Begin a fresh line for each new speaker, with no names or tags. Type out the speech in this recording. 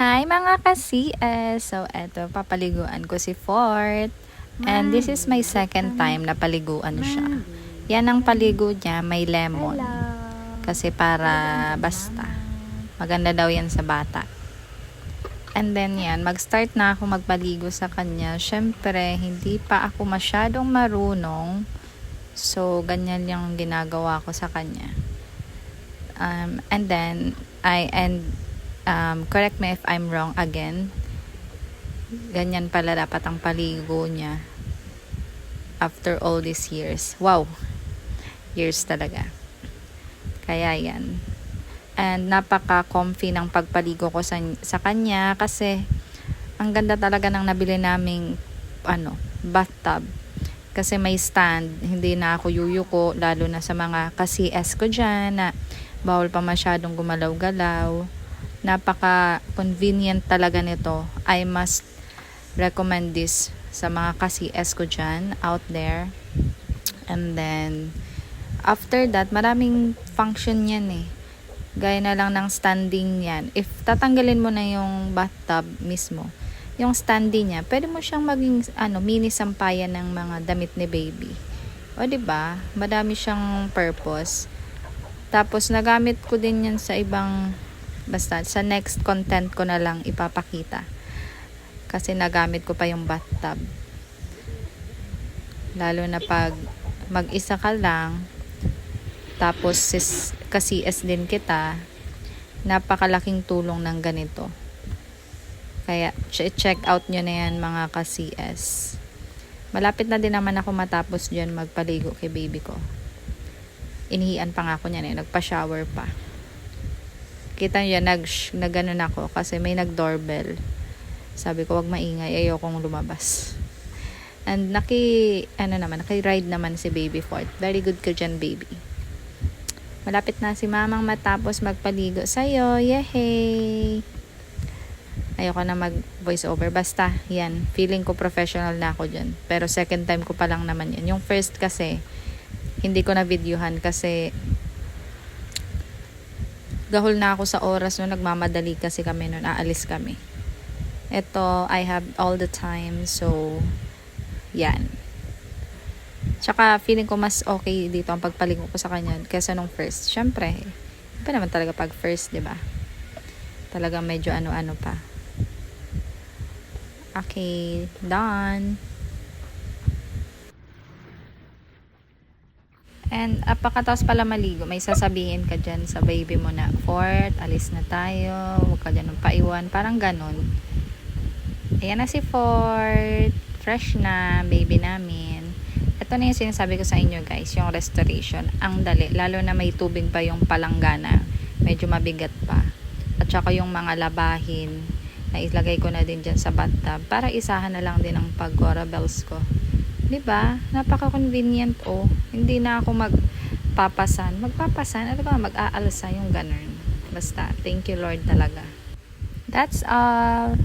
Hi mga ka-CS! So, eto, papaliguan ko si Fort. And this is my second time na paliguan siya. Yan ang paligo niya, may lemon. Kasi para basta. Maganda daw yan sa bata. And then yan, mag-start na ako magpaligo sa kanya. Syempre, hindi pa ako masyadong marunong. So, ganyan yung ginagawa ko sa kanya. And then, correct me if I'm wrong again. Ganyan pala dapat ang paligo niya after all these years. Wow! Years talaga. Kaya yan. And napaka-comfy ng pagpaligo ko sa kanya kasi ang ganda talaga ng nabili naming bathtub. Kasi may stand, hindi na ako yuyuko, lalo na sa mga ka-CS ko dyan na bawal pa masyadong gumalaw-galaw. Napaka-convenient talaga nito. I must recommend this sa mga ka-CS ko dyan, out there. And then, after that, maraming function yan eh. Gaya na lang ng standing yan. If tatanggalin mo na yung bathtub mismo, yung standing niya, pwede mo siyang maging mini sampayan ng mga damit ni baby. O diba? Madami siyang purpose. Tapos nagamit ko din yan sa ibang, basta sa next content ko na lang ipapakita. Kasi nagamit ko pa yung bathtub. Lalo na pag mag-isa ka lang, tapos ka-CS din kita, napakalaking tulong ng ganito. Kaya, check out nyo na yan mga ka-CS. Malapit na din naman ako matapos dyan magpaligo kay baby ko. Inihian pa nga ako niyan eh. Nagpa-shower pa. Kita nyo yan, nag-ganon ako kasi may nag-doorbell. Sabi ko, wag maingay. Ayokong lumabas. And naki-ride naman si baby Fort. Very good ka dyan, baby. Malapit na si mamang matapos magpaligo sa'yo. Yehey! Ayoko na mag voice over. Basta, yan. Feeling ko professional na ako dyan. Pero second time ko pa lang naman yan. Yung first kasi, hindi ko na videohan kasi gahol na ako sa oras no. Nagmamadali kasi kami noon. Aalis kami. Ito, I have all the time. So, yan. Tsaka, feeling ko mas okay dito ang pagpaligo ko sa kanya kaysa nung first. Syempre, iba naman talaga pag first, diba? Talagang medyo ano-ano pa. Okay, done. And pagkatapos pala maligo, may sasabihin ka dyan sa baby mo na, Fort, alis na tayo, huwag ka dyan ng paiwan, parang ganon. Ayan na si Fort, fresh na, baby namin. Ito na yung sinasabi ko sa inyo guys, yung restoration, ang dali, lalo na may tubig pa yung palanggana, medyo mabigat pa. At saka yung mga labahin, na ilagay ko na din dyan sa bathtub para isahan na lang din ang pag-Gora bells ko. Diba? Napaka-convenient Hindi na ako magpapasan. Mag-aalsa yung ganun. Basta, thank you Lord talaga. That's all.